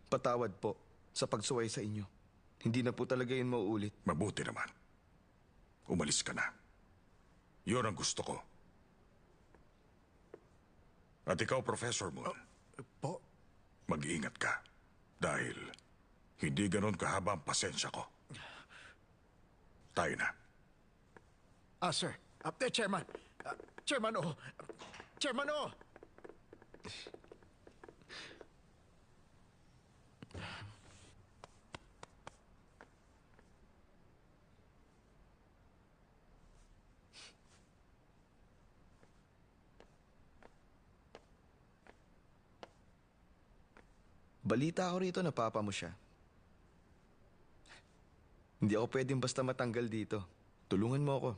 Patawad po sa pagsuway sa inyo. Hindi na po talaga yun mauulit. Mabuti naman. Umalis ka na. Yun ang gusto ko. At ikaw, Professor Moon, Po? mag-iingat ka. Dahil hindi ganon kahaba ang pasensya ko. Tayo na. Sir. Chairman. Chairman, oh. Chairman, oh. Balita ako rito na papa mo siya. Hindi ako pwedeng basta matanggal dito. Tulungan mo ako.